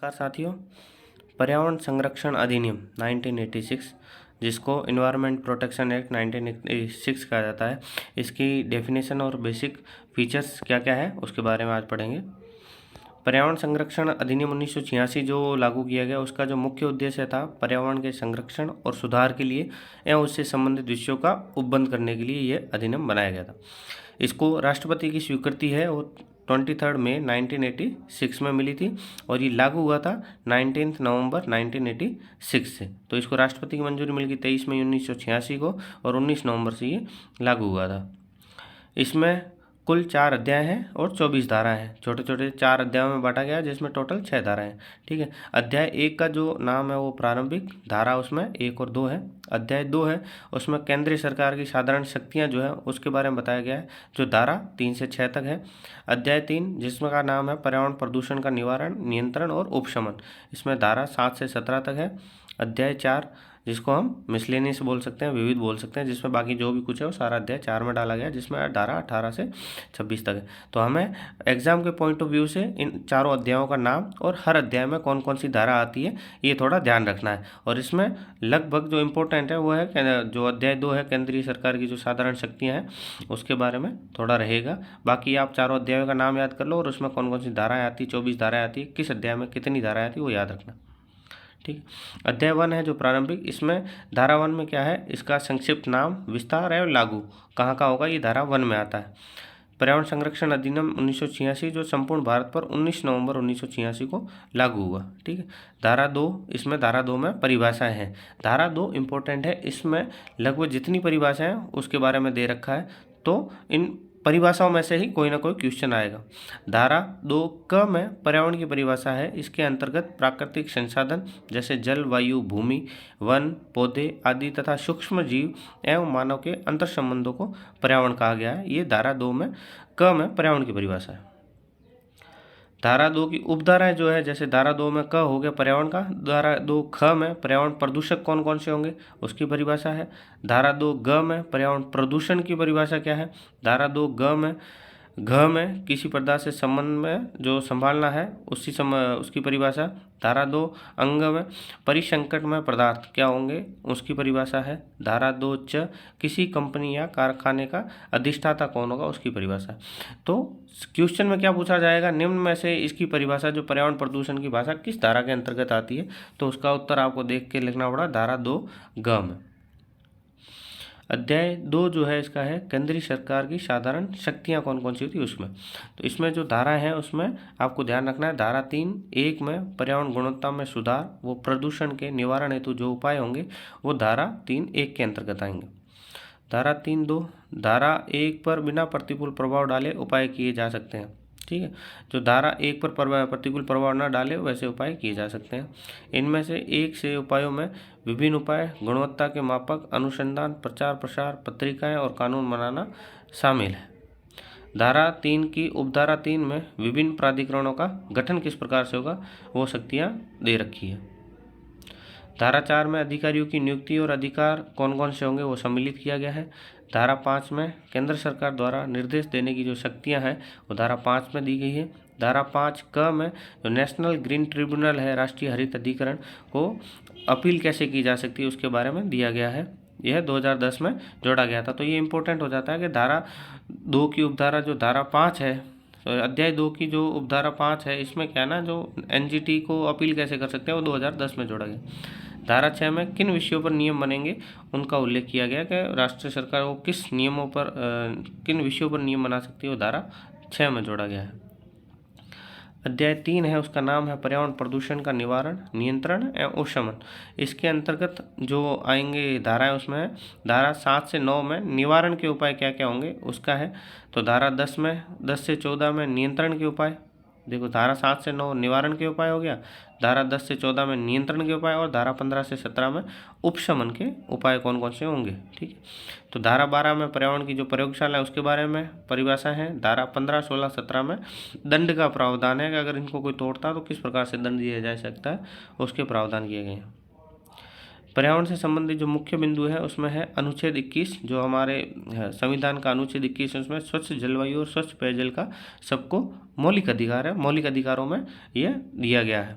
नमस्कार साथियों। पर्यावरण संरक्षण अधिनियम 1986 जिसको इन्वायरमेंट प्रोटेक्शन एक्ट 1986 कहा जाता है, इसकी डेफिनेशन और बेसिक फीचर्स क्या क्या है उसके बारे में आज पढ़ेंगे। पर्यावरण संरक्षण अधिनियम 1986 जो लागू किया गया, उसका जो मुख्य उद्देश्य था पर्यावरण के संरक्षण और सुधार के लिए एवं उससे संबंधित विषयों का उपबंध करने के लिए ये अधिनियम बनाया गया था। इसको राष्ट्रपति की स्वीकृति है और 23 मई 1986 में मिली थी और ये लागू हुआ था 19 नवंबर 1986 से। तो इसको राष्ट्रपति की मंजूरी मिल गई 23 मई 1986 को और 19 नवंबर से ये लागू हुआ था। इसमें कुल 4 अध्याय हैं और 24 धाराएं हैं। छोटे छोटे 4 अध्यायों में बांटा गया है जिसमें टोटल 6 धाराएं हैं। ठीक है। अध्याय 1 का जो नाम है वो प्रारंभिक धारा, उसमें 1 और 2 है। अध्याय 2 है उसमें केंद्रीय सरकार की साधारण शक्तियां जो है उसके बारे में बताया गया है, जो धारा 3 से 6 तक है। अध्याय 3 जिसमें का नाम है पर्यावरण प्रदूषण का निवारण, नियंत्रण और उपशमन, इसमें धारा 7 से 17 तक है। अध्याय 4 जिसको हम मिसलेनियस बोल सकते हैं, विविध बोल सकते हैं, जिसमें बाकी जो भी कुछ है वो सारा अध्याय 4 में डाला गया है, जिसमें धारा 18 से 26 तक है। तो हमें एग्जाम के पॉइंट ऑफ व्यू से इन चारों अध्यायों का नाम और हर अध्याय में कौन कौन सी धारा आती है ये थोड़ा ध्यान रखना है। और इसमें लगभग जो इम्पोर्टेंट है वो है जो अध्याय 2 है केंद्रीय सरकार की जो साधारण शक्तियाँ हैं उसके बारे में थोड़ा रहेगा। बाकी आप चारों अध्यायों का नाम याद कर लो और उसमें कौन कौन सी धाराएँ आती, 24 धाराएँ आती है, किस अध्याय में कितनी धाराएँ आती है वो याद रखना। ठीक। अध्याय 1 है जो प्रारंभिक, इसमें धारा 1 में क्या है, इसका संक्षिप्त नाम, विस्तार एवं लागू कहाँ का होगा, ये धारा 1 में आता है। पर्यावरण संरक्षण अधिनियम 1986 जो संपूर्ण भारत पर 19 नवंबर 1986 को लागू हुआ। ठीक है। धारा 2, इसमें धारा 2 में परिभाषाएं हैं। धारा 2 इम्पोर्टेंट है, इसमें लगभग जितनी परिभाषाएं हैं उसके बारे में दे रखा है, तो इन परिभाषाओं में से ही कोई ना कोई क्वेश्चन आएगा। धारा 2 क में पर्यावरण की परिभाषा है, इसके अंतर्गत प्राकृतिक संसाधन जैसे जल, वायु, भूमि, वन, पौधे आदि तथा सूक्ष्म जीव एवं मानव के अंतर संबंधों को पर्यावरण कहा गया है। ये धारा 2 में क में पर्यावरण की परिभाषा है। धारा 2 की उपधाराएं जो है, जैसे धारा 2 में क हो गया पर्यावरण का, धारा 2 ख में पर्यावरण प्रदूषक कौन कौन से होंगे उसकी परिभाषा है। धारा 2 ग में पर्यावरण प्रदूषण की परिभाषा क्या है। धारा 2 घ में किसी पदार्थ से संबंध में जो संभालना है उसकी परिभाषा। धारा 2 अंग में परिसंकट में पदार्थ क्या होंगे उसकी परिभाषा है। धारा 2 च किसी कंपनी या कारखाने का अधिष्ठाता कौन होगा उसकी परिभाषा। तो क्वेश्चन में क्या पूछा जाएगा, निम्न में से इसकी परिभाषा जो पर्यावरण प्रदूषण की भाषा किस धारा के अंतर्गत आती है, तो उसका उत्तर आपको देख के लिखना पड़ा धारा 2 ग में। अध्याय 2 जो है इसका है केंद्रीय सरकार की साधारण शक्तियां कौन कौन सी होती है उसमें। तो इसमें जो धारा है उसमें आपको ध्यान रखना है, धारा 3(1) में पर्यावरण गुणवत्ता में सुधार, वो प्रदूषण के निवारण हेतु जो उपाय होंगे वो धारा 3(1) के अंतर्गत आएंगे। धारा 3(2) धारा 1 पर बिना प्रतिकूल प्रभाव डाले उपाय किए जा सकते हैं। ठीक है। जो धारा 1 पर प्रतिकूल प्रभाव न डाले वैसे उपाय किए जा सकते हैं। इनमें से 1 से उपायों में विभिन्न उपाय, गुणवत्ता के मापक, अनुसंधान, प्रचार प्रसार, पत्रिकाएं और कानून बनाना शामिल है। धारा 3 की उपधारा 3 में विभिन्न प्राधिकरणों का गठन किस प्रकार से होगा वो शक्तियां दे रखी है। धारा 4 में अधिकारियों की नियुक्ति और अधिकार कौन कौन से होंगे वो सम्मिलित किया गया है। धारा 5 में केंद्र सरकार द्वारा निर्देश देने की जो शक्तियां हैं वो धारा 5 में दी गई है। धारा 5 क में जो नेशनल ग्रीन ट्रिब्यूनल है, राष्ट्रीय हरित अधिकरण को अपील कैसे की जा सकती है उसके बारे में दिया गया है। यह 2010 में जोड़ा गया था। तो ये इंपॉर्टेंट हो जाता है कि धारा 2 की उपधारा जो धारा 5 है, अध्याय 2 की जो उपधारा 5 है, इसमें क्या ना जो एनजीटी को अपील कैसे कर सकते हैं वो 2010 में जोड़ा गया। धारा 6 में किन विषयों पर नियम बनेंगे उनका उल्लेख किया गया कि राष्ट्रीय सरकार वो किस नियमों पर किन विषयों पर नियम बना सकती है, वो धारा 6 में जोड़ा गया है। अध्याय 3 है उसका नाम है पर्यावरण प्रदूषण का निवारण, नियंत्रण एवं उपशमन। इसके अंतर्गत जो आएंगे धाराएं उसमें धारा 7 से 9 में निवारण के उपाय क्या क्या होंगे उसका है। तो धारा 10 से 14 में नियंत्रण के उपाय, देखो धारा 7 से 9 निवारण के उपाय हो गया, धारा 10 से 14 में नियंत्रण के उपाय और धारा 15 से 17 में उपशमन के उपाय कौन कौन से होंगे। ठीक है। तो धारा 12 में पर्यावरण की जो प्रयोगशाला है उसके बारे में परिभाषा है। धारा 15, 16, 17 में दंड का प्रावधान है कि अगर इनको कोई तोड़ता है तो किस प्रकार से दंड दिया जा सकता है उसके प्रावधान किए गए हैं। पर्यावरण से संबंधित जो मुख्य बिंदु है उसमें है अनुच्छेद 21, जो हमारे संविधान का अनुच्छेद 21 है, उसमें स्वच्छ जलवायु और स्वच्छ पेयजल का सबको मौलिक अधिकार है, मौलिक अधिकारों में यह दिया गया है।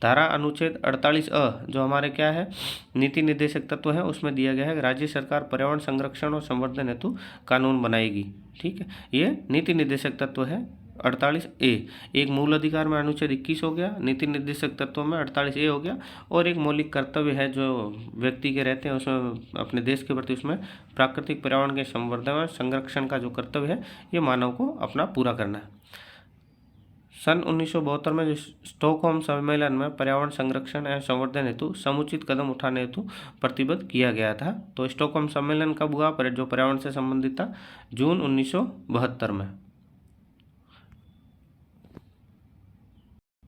धारा अनुच्छेद 48A जो हमारे क्या है नीति निर्देशक तत्व है, उसमें दिया गया है राज्य सरकार पर्यावरण संरक्षण और संवर्धन हेतु कानून बनाएगी। ठीक है, ये नीति निर्देशक तत्व है 48A। एक मूल अधिकार में अनुच्छेद 21 हो गया, नीति निर्देशक तत्वों में 48A हो गया, और एक मौलिक कर्तव्य है जो व्यक्ति के रहते हैं उसमें अपने देश के प्रति, उसमें प्राकृतिक पर्यावरण के संवर्धन और संरक्षण का जो कर्तव्य है ये मानव को अपना पूरा करना है। सन 1972 में जो स्टॉकहोम सम्मेलन में पर्यावरण संरक्षण एवं संवर्धन हेतु समुचित कदम उठाने हेतु प्रतिबद्ध किया गया था। तो स्टॉकहोम सम्मेलन कब हुआ, जो पर्यावरण से संबंधित था, जून 1972 में।